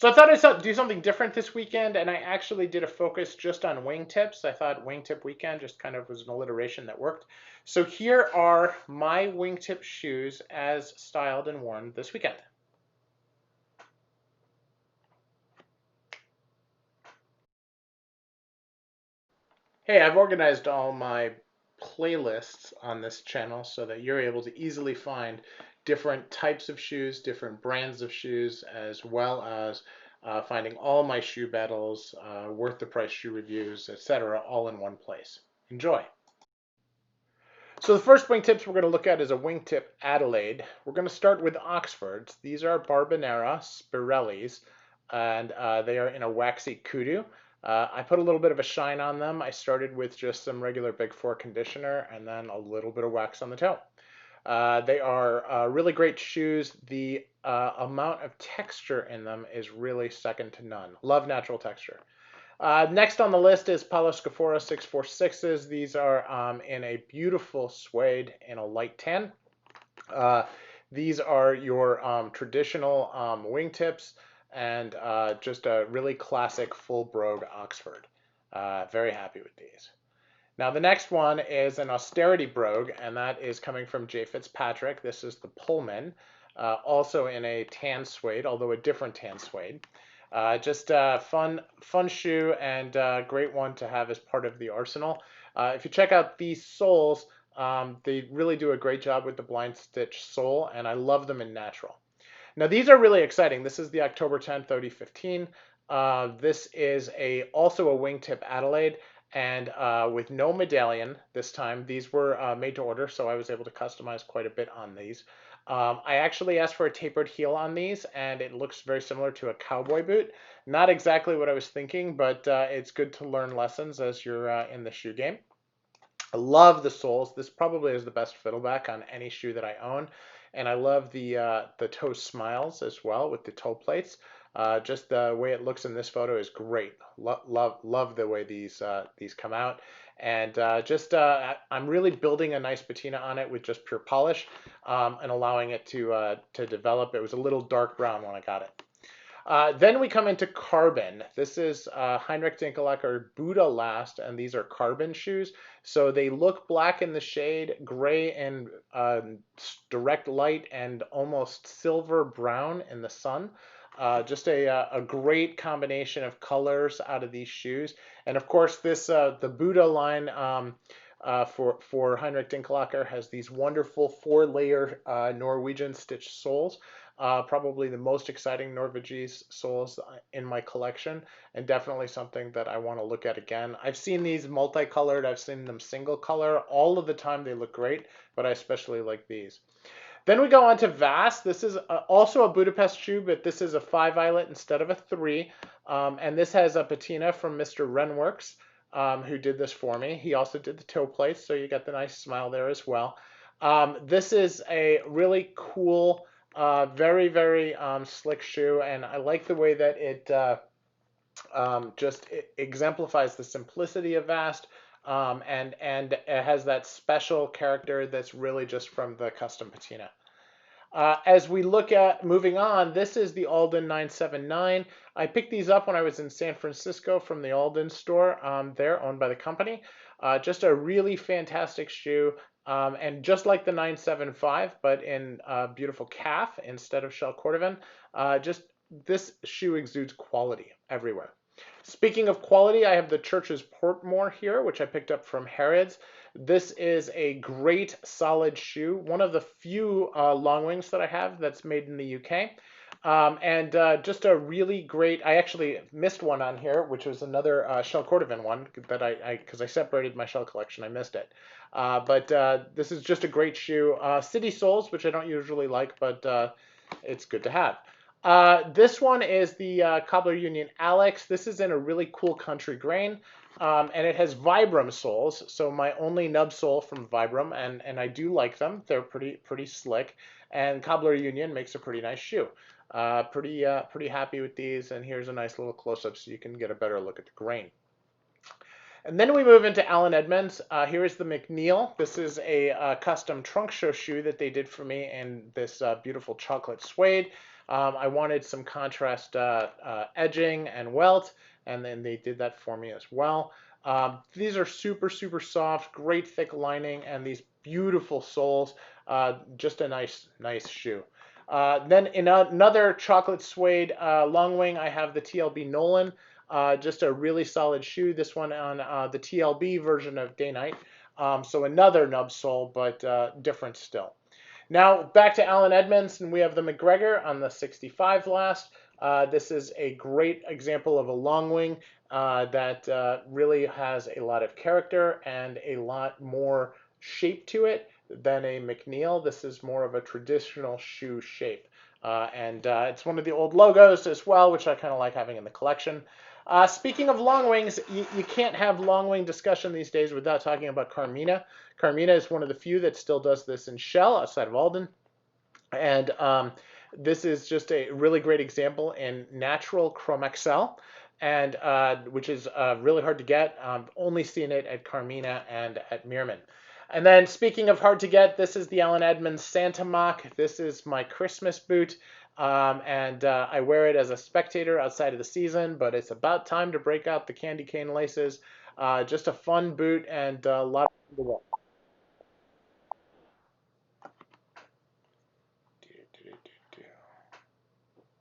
So I thought I'd do something different this weekend, and I actually did a focus just on wingtips. I thought Wingtip Weekend just kind of was an alliteration that worked. So here are my wingtip shoes as styled and worn this weekend. Hey, I've organized all my playlists on this channel so that you're able to easily find different types of shoes, different brands of shoes, as well as finding all my shoe battles, worth the price shoe reviews, etc., all in one place. Enjoy. So the first wingtips we're going to look at is a wingtip Adelaide. We're going to start with Oxfords. These are Barbonera Spirellis, and they are in a waxy kudu. I put a little bit of a shine on them. I started with just some regular Big Four conditioner and then a little bit of wax on the toe. They are really great shoes. The amount of texture in them is really second to none. Love natural texture. Next on the list is Palo Scafora 646s. These are in a beautiful suede in a light tan. These are your traditional wingtips and just a really classic full brogue Oxford. Very happy with these. Now the next one is an austerity brogue, and that is coming from J. Fitzpatrick. This is the Pullman, also in a tan suede, although a different tan suede. Just a fun shoe and great one to have as part of the arsenal. If you check out these soles, they really do a great job with the blind stitch sole, and I love them in natural. Now these are really exciting. This is the October 10th 3015. This is also a wingtip Adelaide, and with no medallion this time. These were made to order, so I was able to customize quite a bit on these. I actually asked for a tapered heel on these, and it looks very similar to a cowboy boot. Not exactly what I was thinking, but it's good to learn lessons as you're in the shoe game. I love the soles. This probably is the best fiddleback on any shoe that I own. And I love the toe smiles as well with the toe plates. Just the way it looks in this photo is great. Love the way these come out. And I'm really building a nice patina on it with just pure polish and allowing it to develop. It was a little dark brown when I got it. Then we come into carbon. This is Heinrich Dinkelacker Buda last, and these are carbon shoes. So they look black in the shade, gray and direct light, and almost silver brown in the sun. Just a great combination of colors out of these shoes. And of course, this the Buda line for Heinrich Dinkelacker has these wonderful 4-layer Norwegian stitched soles. Probably the most exciting Norvegese soles in my collection, and definitely something that I want to look at again. I've seen these multicolored, I've seen them single color. All of the time they look great, but I especially like these. Then we go on to Vass. This is also a Budapest shoe, but this is a 5 eyelet instead of a 3. And this has a patina from Mr. Renworks, who did this for me. He also did the toe plates, so you get the nice smile there as well. This is a really cool, very slick shoe, and I like the way that it it exemplifies the simplicity of Vass, and it has that special character that's really just from the custom patina. As we look at moving on, this is the Alden 979. I picked these up when I was in San Francisco from the Alden store. They're owned by the company. Just a really fantastic shoe. And just like the 975, but in beautiful calf instead of shell cordovan, just this shoe exudes quality everywhere. Speaking of quality, I have the Church's Portmore here, which I picked up from Harrods. This is a great solid shoe, one of the few long wings that I have that's made in the UK. Just a really great, I actually missed one on here, which was another shell cordovan one that because I separated my shell collection, I missed it. But this is just a great shoe. City soles, which I don't usually like, but it's good to have. This one is the Cobbler Union Alex. This is in a really cool country grain, and it has Vibram soles. So my only nub sole from Vibram, and I do like them. They're pretty slick, and Cobbler Union makes a pretty nice shoe. Pretty happy with these, and here's a nice little close-up so you can get a better look at the grain. And then we move into Allen Edmonds. Here is the Macneil. This is a custom trunk show shoe that they did for me in this beautiful chocolate suede. I wanted some contrast edging and welt, and then they did that for me as well. These are super, super soft, great thick lining, and these beautiful soles. Just a nice, nice shoe. Then in another chocolate suede long wing, I have the TLB Nolan. Just a really solid shoe. This one on the TLB version of Day Night. So another nub sole, but different still. Now back to Alan Edmonds, and we have the Macgregor on the 65 last. This is a great example of a long wing that really has a lot of character and a lot more shape to it than a Macneil. This is more of a traditional shoe shape. And it's one of the old logos as well, which I kind of like having in the collection. Speaking of long wings, you can't have long wing discussion these days without talking about Carmina. Carmina is one of the few that still does this in shell outside of Alden. And this is just a really great example in natural Chrome XL, and which is really hard to get. Only seen it at Carmina and at Meermin. And then speaking of hard to get, this is the Alan Edmonds Santa Mock. This is my Christmas boot. And I wear it as a spectator outside of the season, but it's about time to break out the candy cane laces. Just a fun boot and a lot of fun to wear.